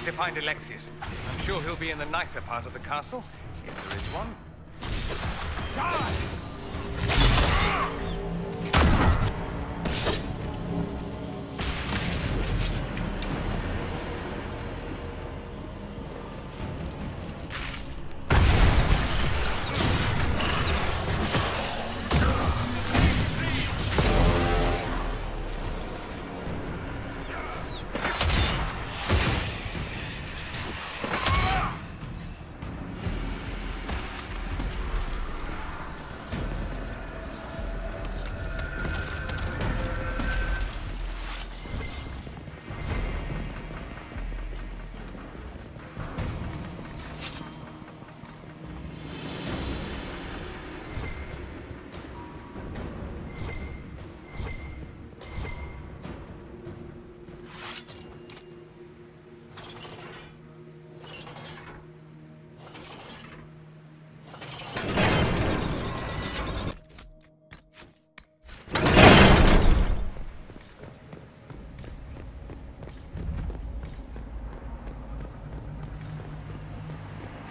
to find Alexius. I'm sure he'll be in the nicer part of the castle, if there is one.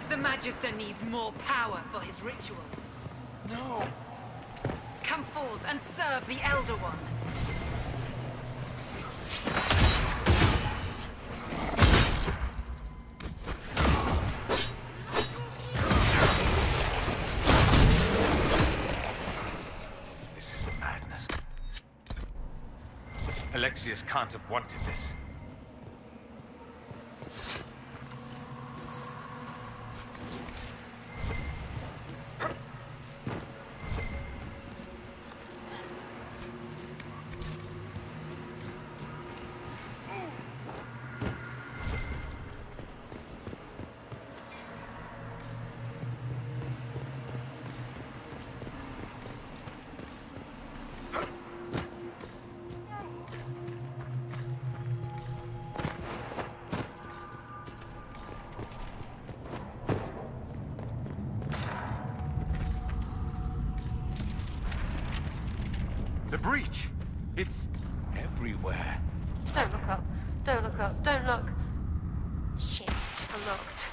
The Magister needs more power for his rituals. No! Come forth and serve the Elder One. This is madness. Alexius can't have wanted this. The breach! It's everywhere. Don't look up. Don't look up. Don't look. Shit. I'm locked.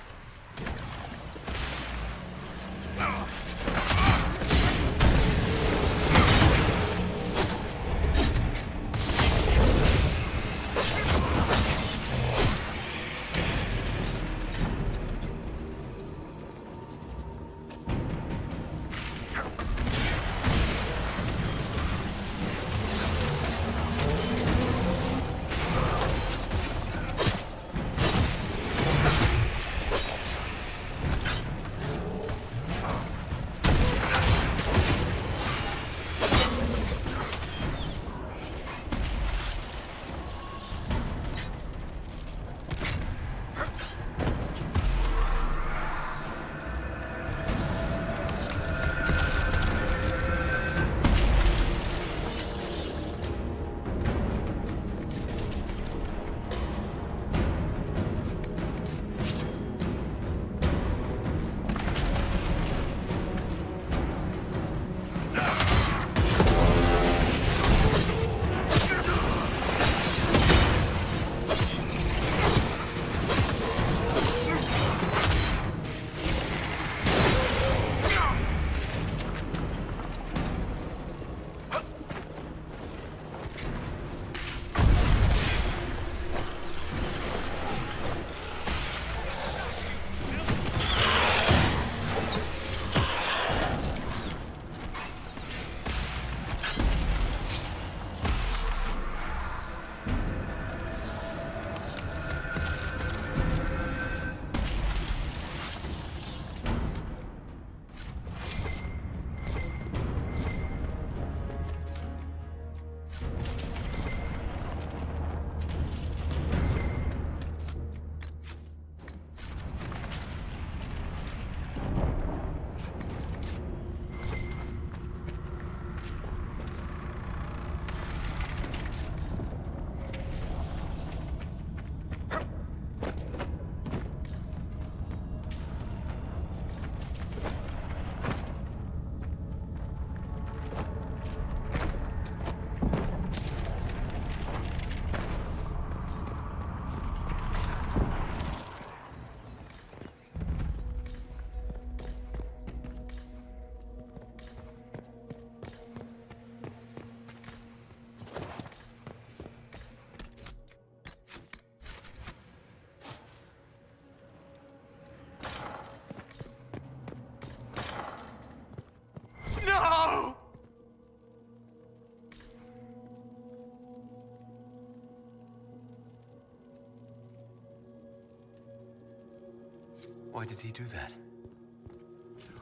Why did he do that?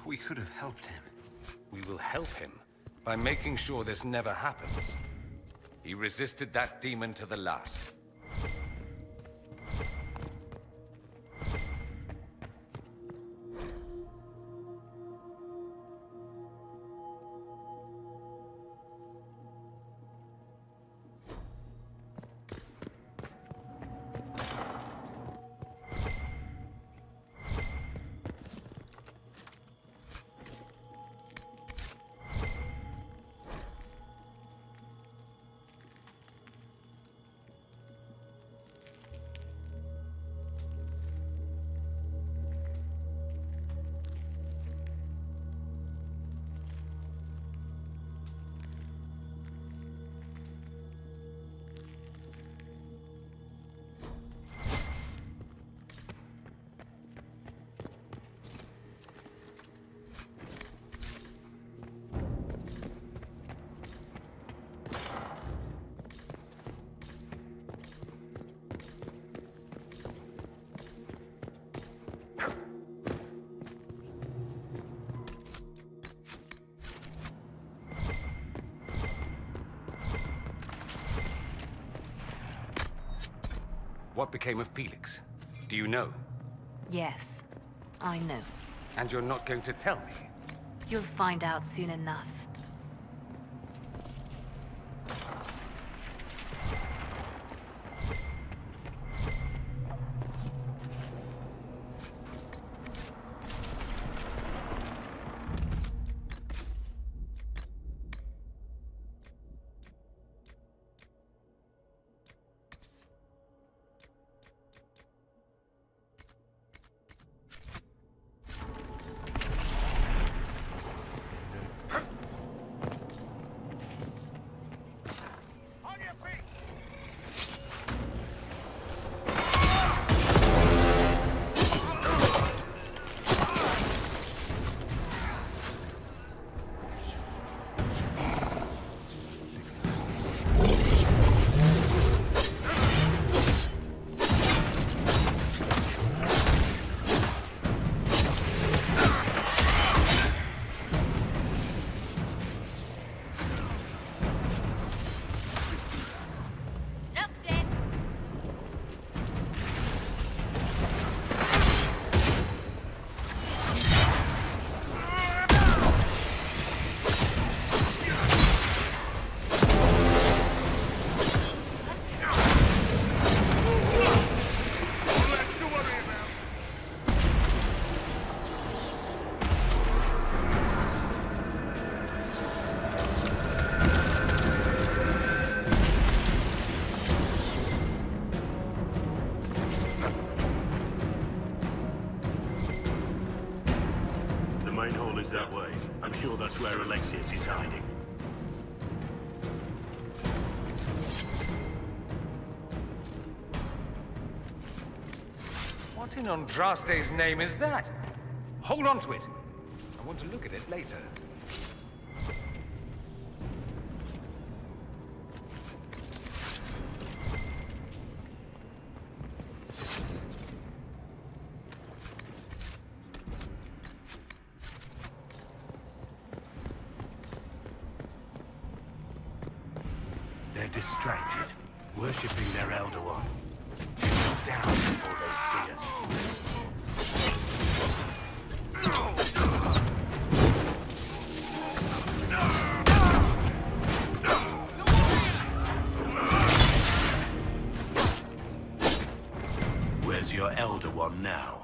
We could have helped him. We will help him by making sure this never happens. He resisted that demon to the last. What became of Felix? Do you know? Yes, I know. And you're not going to tell me? You'll find out soon enough. That way. I'm sure that's where Alexius is hiding. What in Andraste's name is that? Hold on to it. I want to look at it later. They're distracted, worshipping their Elder One. Take them down before they see us. Where's your Elder One now?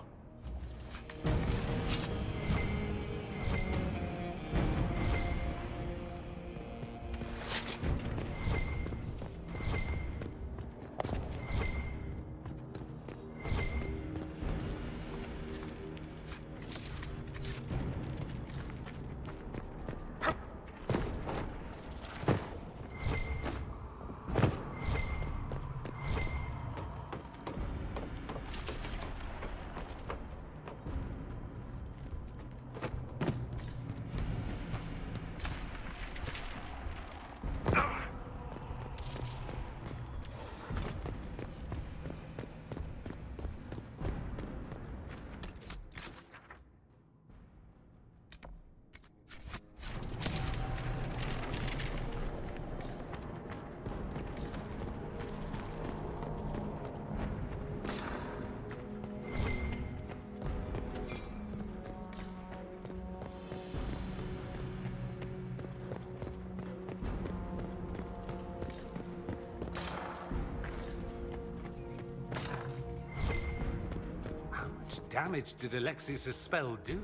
damage did Alexi's spell do?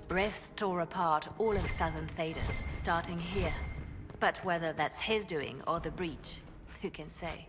Breath tore apart all of southern Tedasa, starting here. But whether that's his doing or the breach, who can say?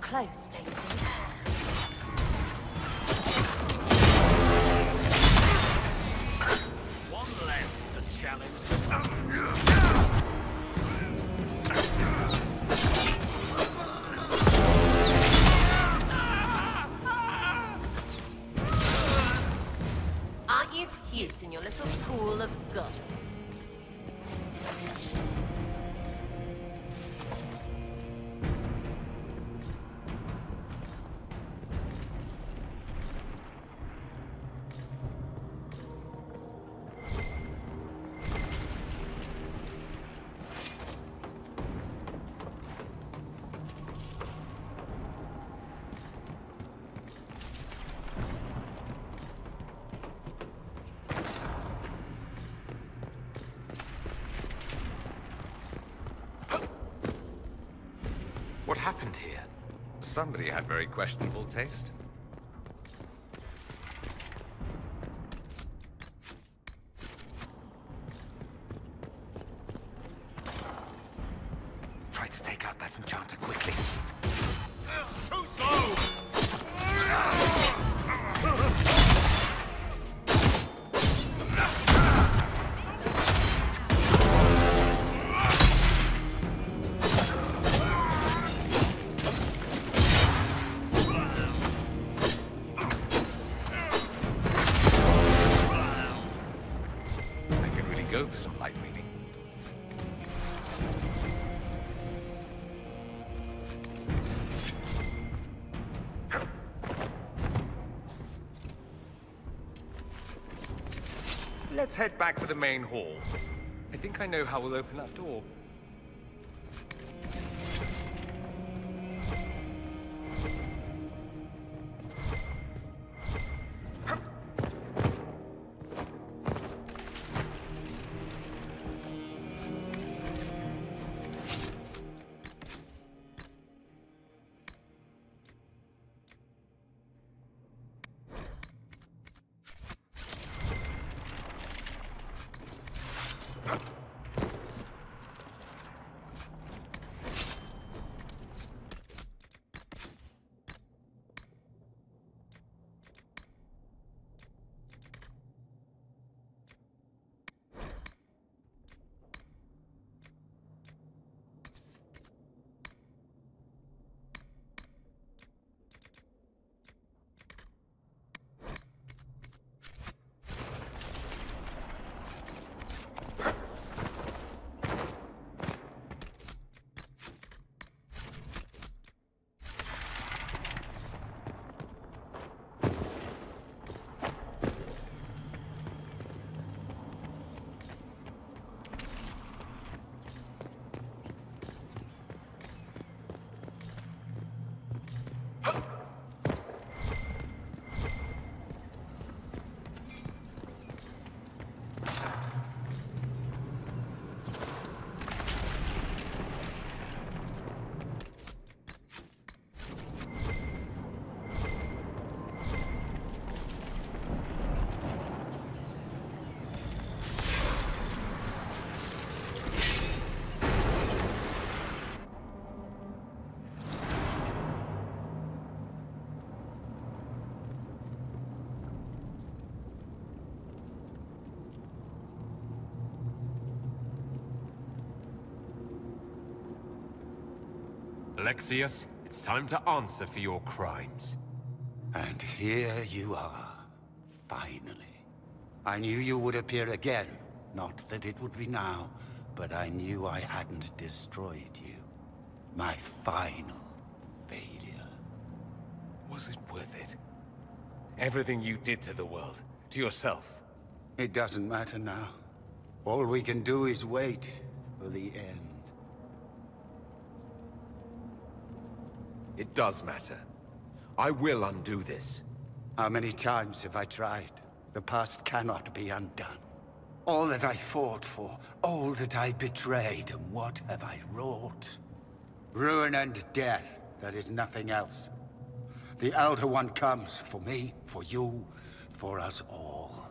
Close, don't you think? One less to challenge. Aren't you cute in your little pool of ghosts? What happened here? Somebody had very questionable taste. Try to take out that enchanter quickly. Too slow! Go for some light reading. Let's head back to the main hall. I think I know how we'll open that door. Alexius, it's time to answer for your crimes. And here you are, finally. I knew you would appear again. Not that it would be now, but I knew I hadn't destroyed you. My final failure. Was it worth it? Everything you did to the world, to yourself. It doesn't matter now. All we can do is wait for the end. It does matter. I will undo this. How many times have I tried? The past cannot be undone. All that I fought for, all that I betrayed, and what have I wrought? Ruin and death, that is nothing else. The Elder One comes for me, for you, for us all.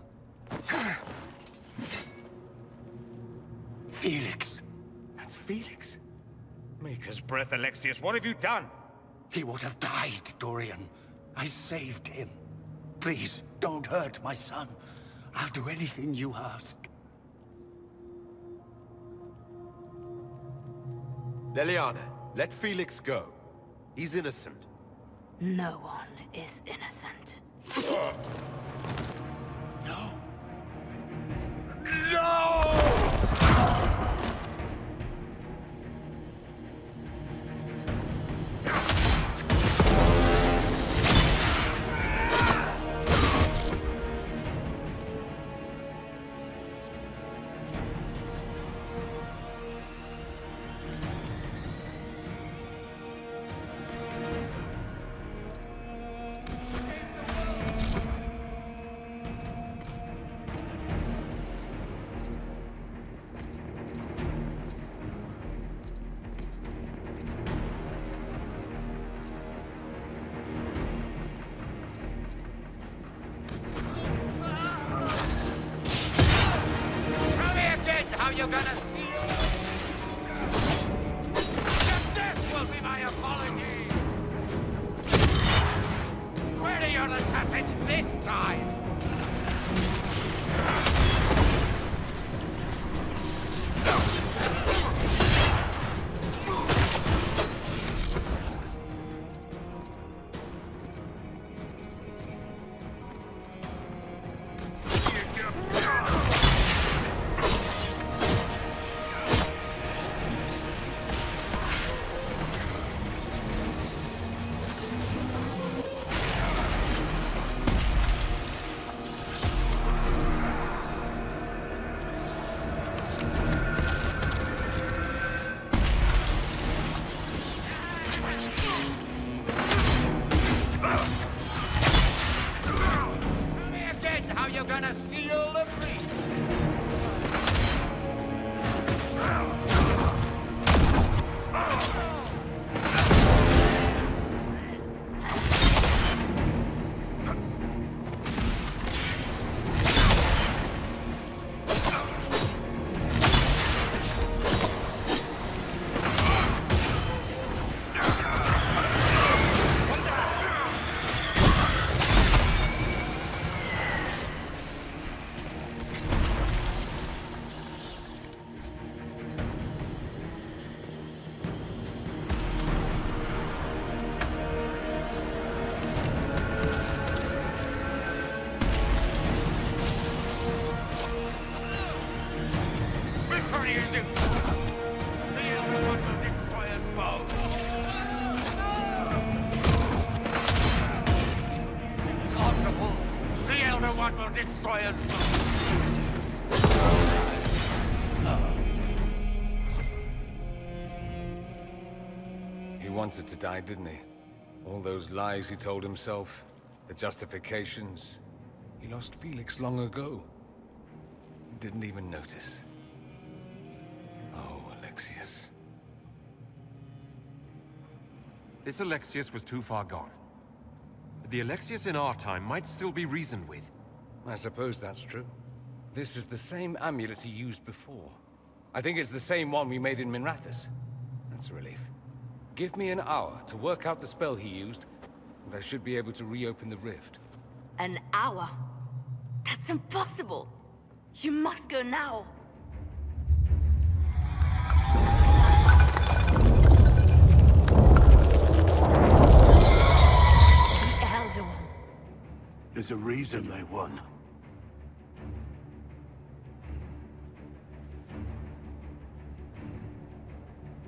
Felix. That's Felix. Maker's breath, Alexius, what have you done? He would have died, Dorian. I saved him. Please, don't hurt my son. I'll do anything you ask. Leliana, let Felix go. He's innocent. No one is innocent. No. No! You're gonna seal? Your death will be my apology! Where are your assassins this time? He wanted to die, didn't he? All those lies he told himself, the justifications. He lost Felix long ago. He didn't even notice. Oh, Alexius. This Alexius was too far gone. But the Alexius in our time might still be reasoned with. I suppose that's true. This is the same amulet he used before. I think it's the same one we made in Minrathous. That's a relief. Give me an hour to work out the spell he used, and I should be able to reopen the rift. An hour? That's impossible! You must go now! There's a reason they won.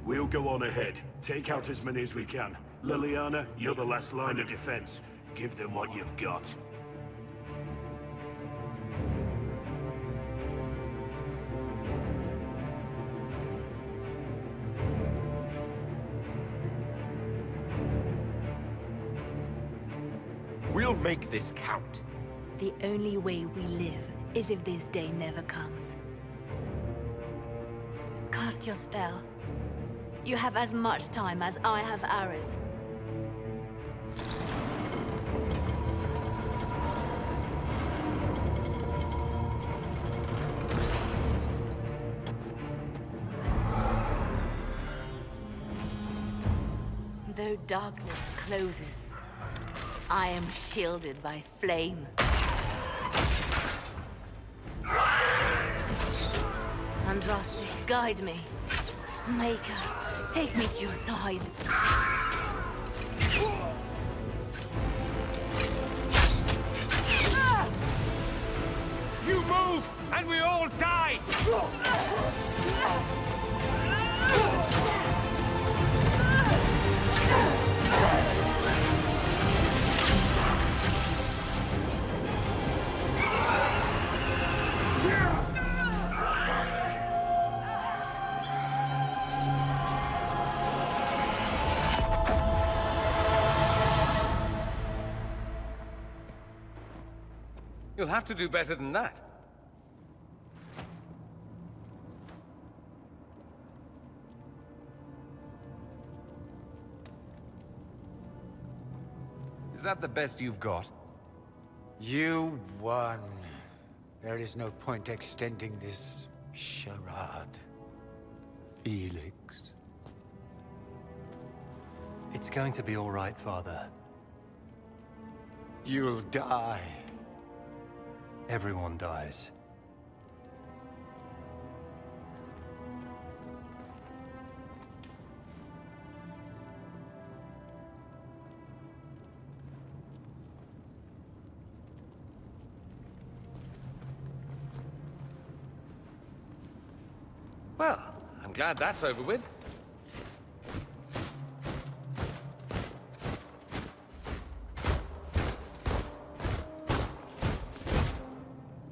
We'll go on ahead. Take out as many as we can. Liliana, you're the last line of defense. Give them what you've got. We'll make this count. The only way we live is if this day never comes. Cast your spell. You have as much time as I have hours. Though darkness closes, I am shielded by flame. Andraste, guide me. Maker, take me to your side. You move, and we all die! You'll have to do better than that. Is that the best you've got? You won. There is no point extending this charade. Felix. It's going to be all right, Father. You'll die. Everyone dies. Well, I'm glad that's over with.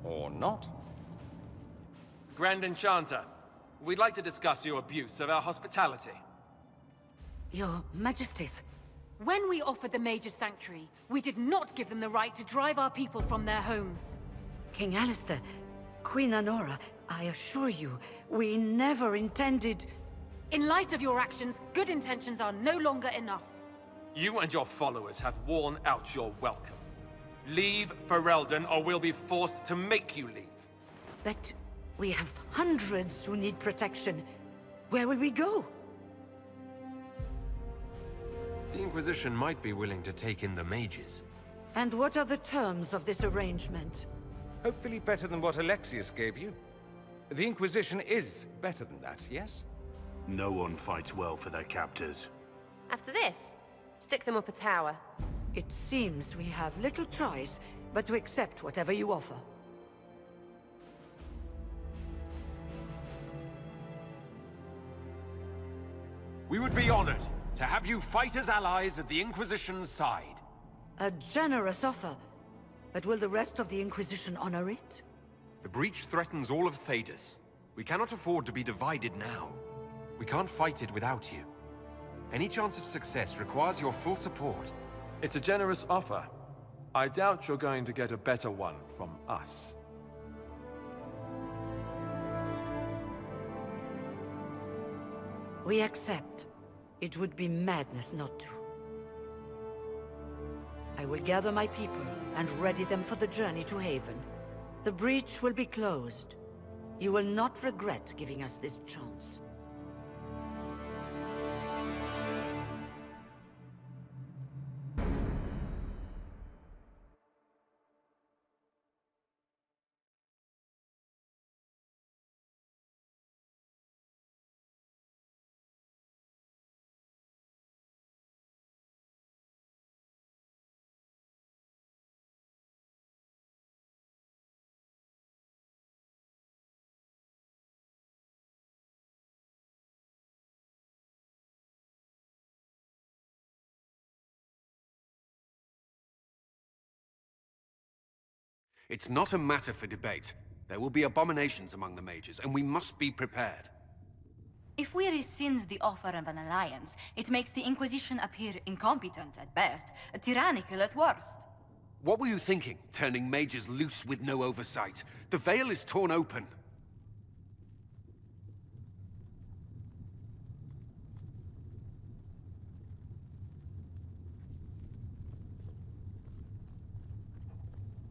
Or not. Grand Enchanter, we'd like to discuss your abuse of our hospitality. Your Majesties, when we offered the Mage's Sanctuary, we did not give them the right to drive our people from their homes. King Alistair, Queen Anora, I assure you, we never intended... In light of your actions, good intentions are no longer enough. You and your followers have worn out your welcome. Leave Ferelden, or we'll be forced to make you leave. But we have hundreds who need protection. Where will we go? The Inquisition might be willing to take in the mages. And what are the terms of this arrangement? Hopefully better than what Alexius gave you. The Inquisition is better than that, yes? No one fights well for their captors. After this, stick them up a tower. It seems we have little choice but to accept whatever you offer. We would be honored to have you fight as allies at the Inquisition's side. A generous offer. But will the rest of the Inquisition honor it? The breach threatens all of Tedasa. We cannot afford to be divided now. We can't fight it without you. Any chance of success requires your full support. It's a generous offer. I doubt you're going to get a better one from us. We accept. It would be madness not to. I will gather my people and ready them for the journey to Haven. The breach will be closed. You will not regret giving us this chance. It's not a matter for debate. There will be abominations among the mages, and we must be prepared. If we rescind the offer of an alliance, it makes the Inquisition appear incompetent at best, tyrannical at worst. What were you thinking, turning mages loose with no oversight? The veil is torn open.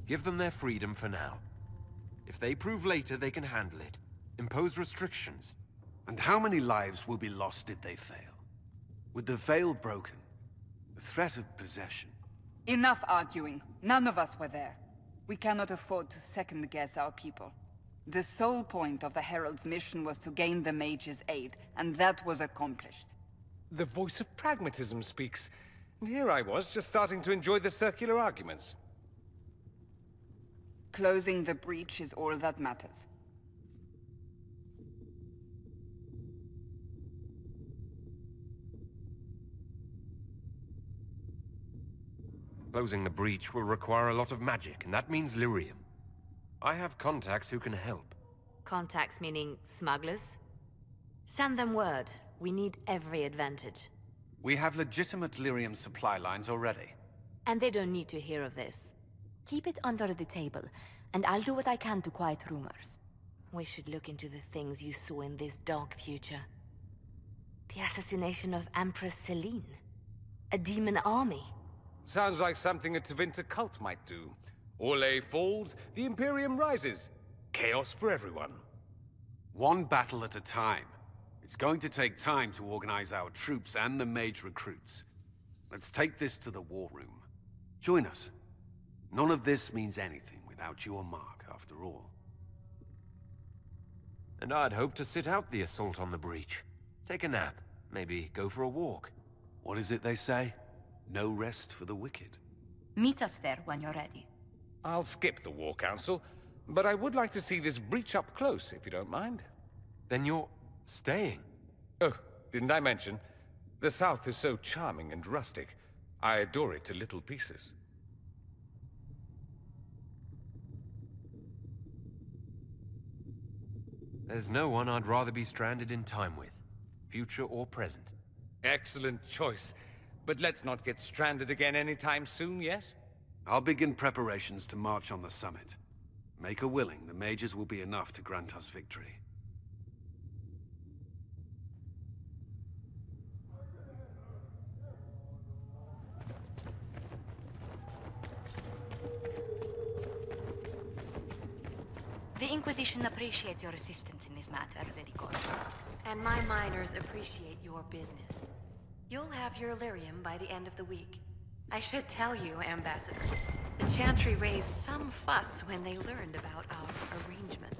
Give them their freedom for now. If they prove later they can handle it, impose restrictions. And how many lives will be lost if they fail? With the veil broken, the threat of possession. Enough arguing. None of us were there. We cannot afford to second-guess our people. The sole point of the Herald's mission was to gain the mage's aid, and that was accomplished. The voice of pragmatism speaks. And here I was, just starting to enjoy the circular arguments. Closing the breach is all that matters. Closing the breach will require a lot of magic, and that means lyrium. I have contacts who can help. Contacts meaning smugglers? Send them word. We need every advantage. We have legitimate lyrium supply lines already. And they don't need to hear of this. Keep it under the table, and I'll do what I can to quiet rumors. We should look into the things you saw in this dark future. The assassination of Empress Celine. A demon army. Sounds like something a Tevinter cult might do. Orlais falls, the Imperium rises. Chaos for everyone. One battle at a time. It's going to take time to organize our troops and the mage recruits. Let's take this to the war room. Join us. None of this means anything without your mark, after all. And I'd hoped to sit out the assault on the breach. Take a nap. Maybe go for a walk. What is it they say? No rest for the wicked. Meet us there when you're ready. I'll skip the War Council, but I would like to see this breach up close, if you don't mind. Then you're staying? Oh, didn't I mention? The South is so charming and rustic. I adore it to little pieces. There's no one I'd rather be stranded in time with, future or present. Excellent choice. But let's not get stranded again anytime soon, yes? I'll begin preparations to march on the summit. Make a willing, the mages will be enough to grant us victory. The Inquisition appreciates your assistance in this matter, Lady Corbin. And my miners appreciate your business. You'll have your lyrium by the end of the week. I should tell you, Ambassador, the Chantry raised some fuss when they learned about our arrangement.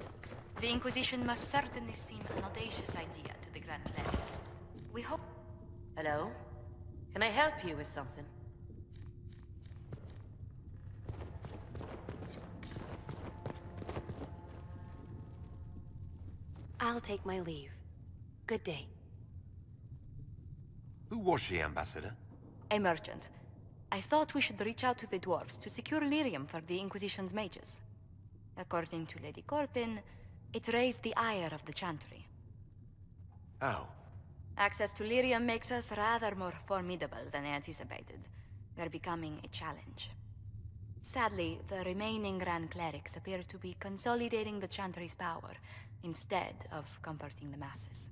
The Inquisition must certainly seem an audacious idea to the Grand Clerics. We hope... Hello? Can I help you with something? I'll take my leave. Good day. Who was she, Ambassador? A merchant. I thought we should reach out to the dwarves to secure lyrium for the Inquisition's mages. According to Lady Corbin, it raised the ire of the Chantry. How? Access to lyrium makes us rather more formidable than anticipated. We're becoming a challenge. Sadly, the remaining Grand Clerics appear to be consolidating the Chantry's power, instead of comforting the masses.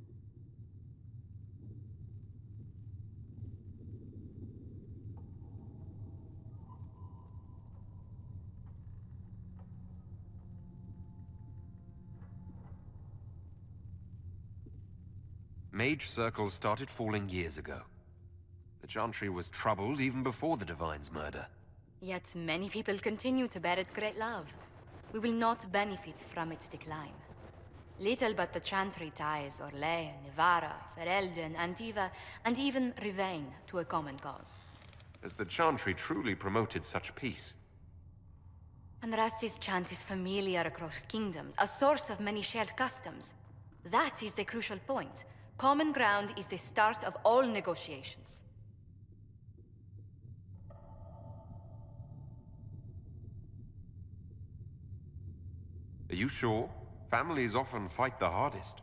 Mage circles started falling years ago. The Chantry was troubled even before the Divine's murder. Yet many people continue to bear it great love. We will not benefit from its decline. Little but the Chantry ties Orlais, Nevarra, Ferelden, Antiva, and even Rivain to a common cause. Has the Chantry truly promoted such peace? Andrasti's chant is familiar across kingdoms, a source of many shared customs. That is the crucial point. Common ground is the start of all negotiations. Are you sure? Families often fight the hardest.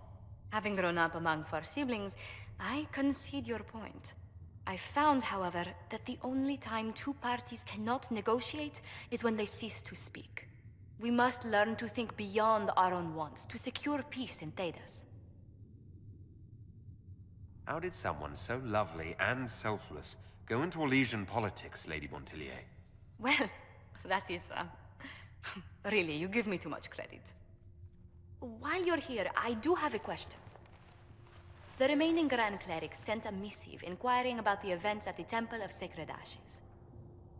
Having grown up among four siblings, I concede your point. I found, however, that the only time two parties cannot negotiate is when they cease to speak. We must learn to think beyond our own wants, to secure peace in Tedasa. How did someone so lovely and selfless go into Elysian politics, Lady Montilier? Well, that is, really, you give me too much credit. While you're here, I do have a question. The remaining Grand Clerics sent a missive inquiring about the events at the Temple of Sacred Ashes.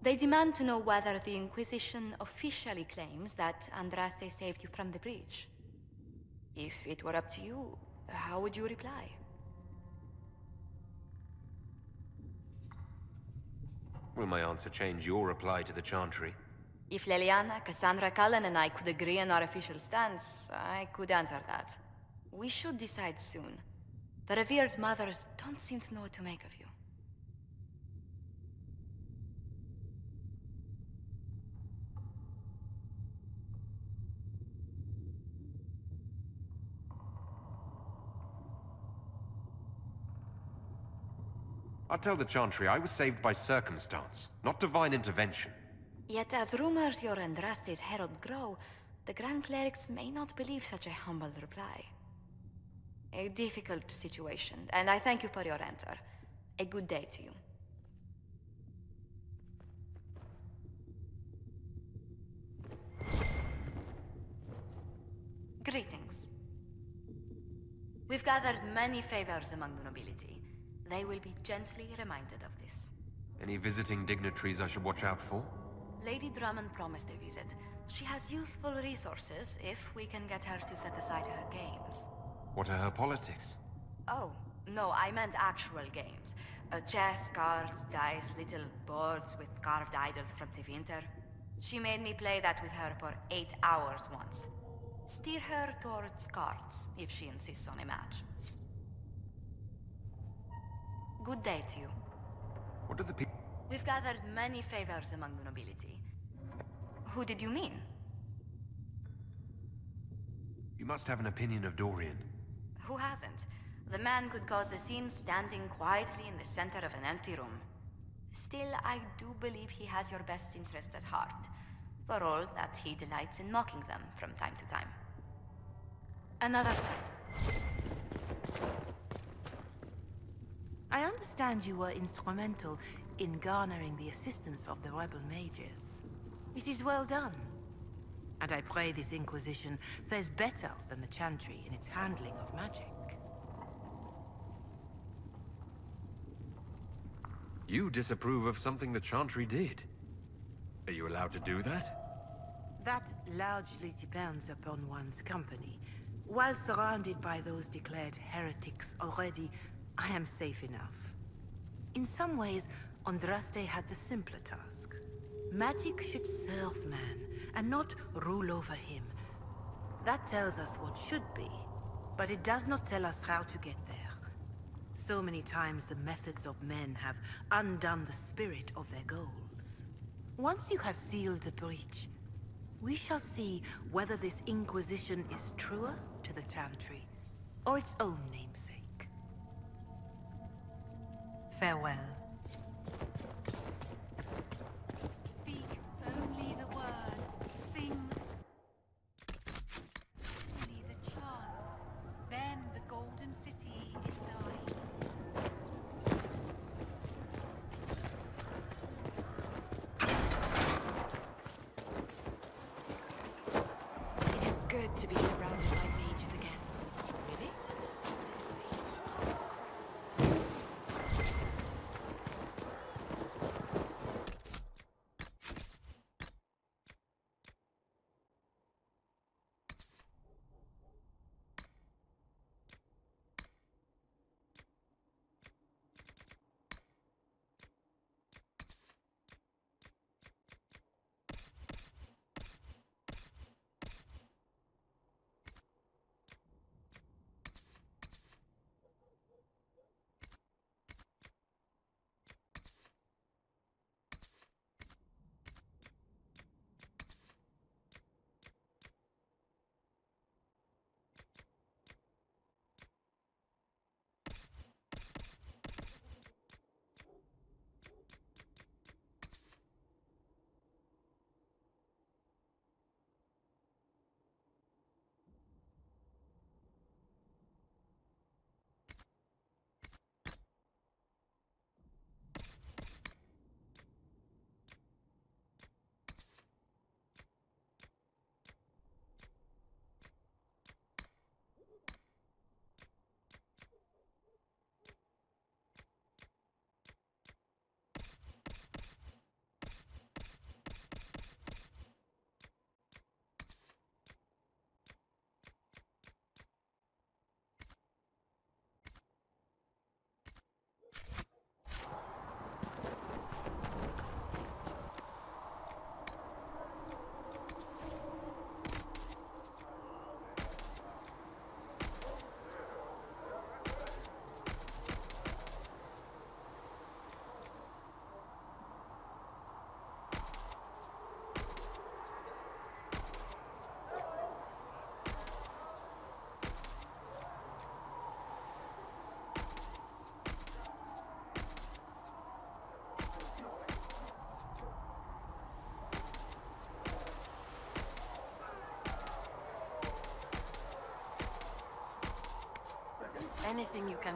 They demand to know whether the Inquisition officially claims that Andraste saved you from the breach. If it were up to you, how would you reply? Will my answer change your reply to the Chantry? If Leliana, Cassandra, Cullen, and I could agree on our official stance, I could answer that. We should decide soon. The revered mothers don't seem to know what to make of you. I'll tell the Chantry I was saved by circumstance, not divine intervention. Yet as rumors your Andraste's herald grow, the Grand Clerics may not believe such a humble reply. A difficult situation, and I thank you for your answer. A good day to you. Greetings. We've gathered many favors among the nobility. They will be gently reminded of this. Any visiting dignitaries I should watch out for? Lady Drummond promised a visit. She has useful resources if we can get her to set aside her games. What are her politics? Oh, no, I meant actual games. Chess, cards, dice, little boards with carved idols from Tevinter. She made me play that with her for 8 hours once. Steer her towards cards, if she insists on a match. Good day to you. What do the people... We've gathered many favors among the nobility. Who did you mean? You must have an opinion of Dorian. Who hasn't? The man could cause a scene standing quietly in the center of an empty room. Still, I do believe he has your best interest at heart, for all that he delights in mocking them from time to time. Another time. I understand you were instrumental in garnering the assistance of the rebel mages. It is well done. And I pray this Inquisition fares better than the Chantry in its handling of magic. You disapprove of something the Chantry did. Are you allowed to do that? That largely depends upon one's company. While surrounded by those declared heretics already, I am safe enough. In some ways, Andraste had the simpler task. Magic should serve man, and not rule over him. That tells us what should be, but it does not tell us how to get there. So many times the methods of men have undone the spirit of their goals. Once you have sealed the breach, we shall see whether this Inquisition is truer to the Chantry, or its own namesake. Farewell. Speak only the word. Sing only the chant. Then the Golden City is thine. It is good to be surrounded by mages again. Really? anything you can...